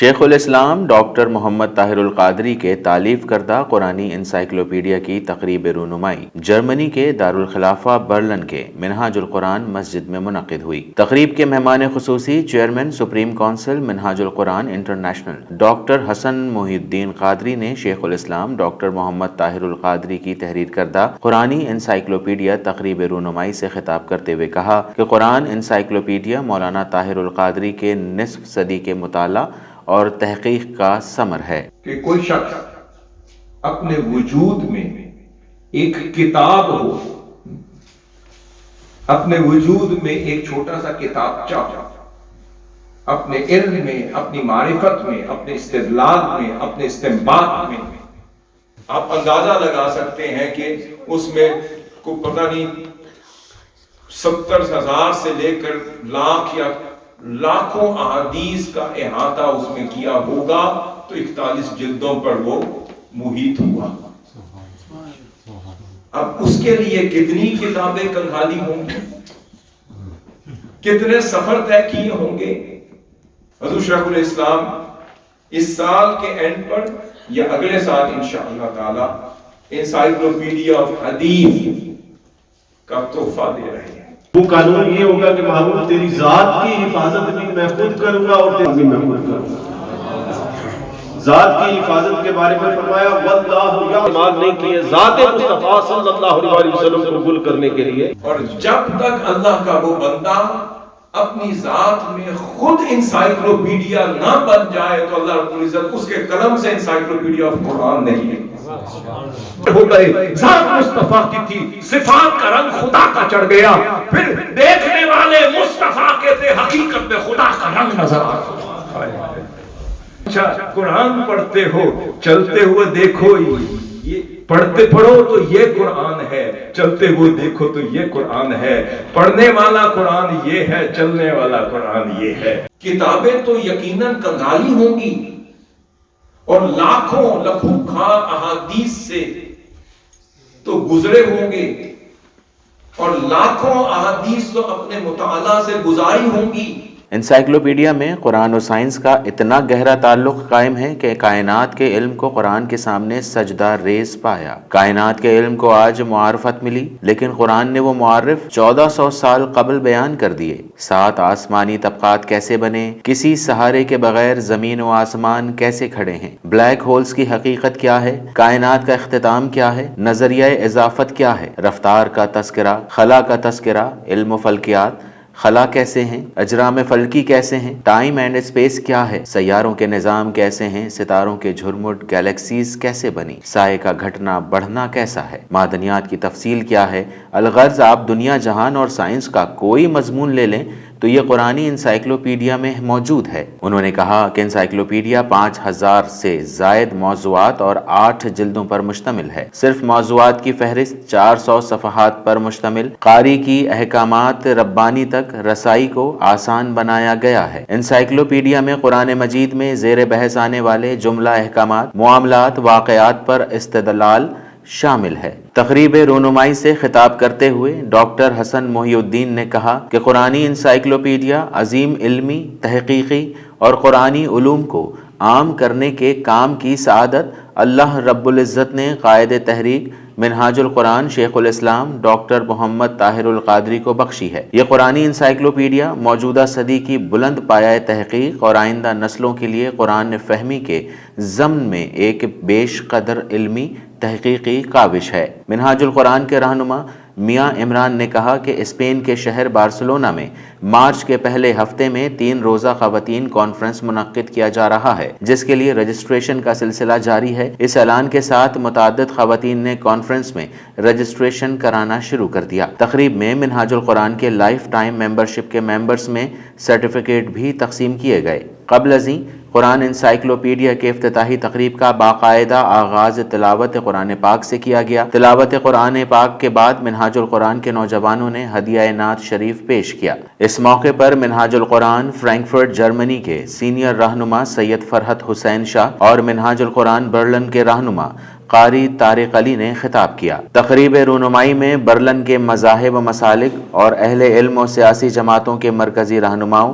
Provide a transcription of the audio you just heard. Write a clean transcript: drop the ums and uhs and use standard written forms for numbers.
شیخ الاسلام ڈاکٹر محمد طاہر القادری کے تالیف کردہ قرآنی انسائکلوپیڈیا کی تقریب رونمائی جرمنی کے دارالخلافہ برلن کے منہاج القرآن مسجد میں منعقد ہوئی۔ تقریب کے مہمان خصوصی چیئرمین سپریم کونسل منہاج القرآن انٹرنیشنل ڈاکٹر حسن محی الدین قادری نے شیخ الاسلام ڈاکٹر محمد طاہر القادری کی تحریر کردہ قرآنی انسائکلوپیڈیا تقریب رونمائی سے خطاب کرتے ہوئے کہا کہ قرآن انسائکلوپیڈیا مولانا طاہر القادری کے نصف صدی کے مطالعہ اور تحقیق کا ثمر ہے کہ کوئی شخص اپنے وجود میں ایک کتاب ہو، اپنے وجود میں ایک چھوٹا سا کتابچہ ہو، اپنے علم میں، اپنی معرفت میں، اپنے استدلال میں، اپنے استنباط میں آپ اندازہ لگا سکتے ہیں کہ اس میں کو پتہ نہیں 70,000 سے لے کر لاکھ یا لاکھوں احادیث کا احاطہ اس میں کیا ہوگا، تو 41 جلدوں پر وہ محیط ہوا۔ اب اس کے لیے کتنی کتابیں کنگھالی ہوں گی، کتنے سفر طے کیے ہوں گے۔ حضور شیخ الاسلام اس سال کے اینڈ پر یا اگلے سال انشاءاللہ تعالی انسائکلوپیڈیا آف حدیث کا تحفہ دے رہے ہیں۔ وہ قانون یہ ہوگا کہ محمود تیری ذات کی حفاظت بھی میں خود کروں گا اور تیری میں خود کروں گا۔ ذات کی حفاظت کے بارے میں فرمایا واللہ یعلم نہیں کیے ذات مصطفیٰ صلی اللہ علیہ وسلم کو قبول کرنے کے لیے، اور جب تک اللہ کا وہ بندہ اپنی ذات میں خود انسائکلوپیڈیا نہ بن جائے تو اللہ رب العزت اس کے قلم سے انسائکلوپیڈیا آف قرآن نہیں ہے۔ ہو گئے ذات مصطفیٰ کی تھی، صفات کا رنگ خدا کا چڑھ گیا، پھر دیکھنے والے مصطفیٰ کے تھے، حقیقت میں خدا کا رنگ نظر آتا۔ اچھا قرآن پڑھتے ہو، چلتے ہوئے دیکھو، یہ پڑھتے پڑھو تو یہ قرآن ہے، چلتے ہوئے دیکھو تو یہ قرآن ہے، پڑھنے والا قرآن یہ ہے، چلنے والا قرآن یہ ہے۔ کتابیں تو یقیناً کنگالی ہوں گی اور لاکھوں لکھوں کھا احادیث سے تو گزرے ہوں گے، اور لاکھوں احادیث تو اپنے مطالعہ سے گزاری ہوں گی۔ انسائکلوپیڈیا میں قرآن و سائنس کا اتنا گہرا تعلق قائم ہے کہ کائنات کے علم کو قرآن کے سامنے سجدہ ریز پایا۔ کائنات کے علم کو آج معرفت ملی، لیکن قرآن نے وہ معرف 1400 سال قبل بیان کر دیے۔ 7 آسمانی طبقات کیسے بنے، کسی سہارے کے بغیر زمین و آسمان کیسے کھڑے ہیں، بلیک ہولز کی حقیقت کیا ہے، کائنات کا اختتام کیا ہے، نظریہ اضافت کیا ہے، رفتار کا تذکرہ، خلا کا تذکرہ، علم و فلکیات، خلا کیسے ہیں، اجرام فلکی کیسے ہیں، ٹائم اینڈ اسپیس کیا ہے، سیاروں کے نظام کیسے ہیں، ستاروں کے جھرمٹ، گیلیکسیز کیسے بنی، سائے کا گھٹنا بڑھنا کیسا ہے، معدنیات کی تفصیل کیا ہے۔ الغرض آپ دنیا جہان اور سائنس کا کوئی مضمون لے لیں تو یہ قرآنی انسائکلوپیڈیا میں موجود ہے۔ انہوں نے کہا کہ انسائکلوپیڈیا 5000 سے زائد موضوعات اور 8 جلدوں پر مشتمل ہے۔ صرف موضوعات کی فہرست 400 صفحات پر مشتمل، قاری کی احکامات ربانی تک رسائی کو آسان بنایا گیا ہے۔ انسائکلوپیڈیا میں قرآن مجید میں زیر بحث آنے والے جملہ احکامات، معاملات، واقعات پر استدلال شامل ہے۔ تقریب رونمائی سے خطاب کرتے ہوئے ڈاکٹر حسن محی الدین نے کہا کہ قرآنی انسائکلوپیڈیا عظیم علمی، تحقیقی اور قرآنی علوم کو عام کرنے کے کام کی سعادت اللہ رب العزت نے قائد تحریک منہاج القرآن شیخ الاسلام ڈاکٹر محمد طاہر القادری کو بخشی ہے۔ یہ قرآنی انسائکلوپیڈیا موجودہ صدی کی بلند پایہ تحقیق اور آئندہ نسلوں کے لیے قرآن فہمی کے ضمن میں ایک بیش قدر علمی تحقیقی کاوش ہے۔ منہاج القرآن کے رہنما میاں عمران نے کہا کہ اسپین کے شہر بارسلونا میں مارچ کے پہلے ہفتے میں 3 روزہ خواتین کانفرنس منعقد کیا جا رہا ہے، جس کے لیے رجسٹریشن کا سلسلہ جاری ہے۔ اس اعلان کے ساتھ متعدد خواتین نے کانفرنس میں رجسٹریشن کرانا شروع کر دیا۔ تقریب میں منہاج القرآن کے لائف ٹائم ممبرشپ کے ممبرز میں سرٹیفکیٹ بھی تقسیم کیے گئے۔ قبل ازیں قرآن انسائکلوپیڈیا کے افتتاحی تقریب کا باقاعدہ آغاز تلاوت قرآن پاک سے کیا گیا۔ تلاوت قرآن پاک کے بعد منہاج القرآن کے نوجوانوں نے ہدیہ نعت شریف پیش کیا۔ اس موقع پر منہاج القرآن فرینکفرٹ جرمنی کے سینئر رہنما سید فرحت حسین شاہ اور منہاج القرآن برلن کے رہنما قاری طارق علی نے خطاب کیا۔ تقریب رونمائی میں برلن کے مذاہب و مسالک اور اہل علم و سیاسی جماعتوں کے مرکزی رہنماؤں،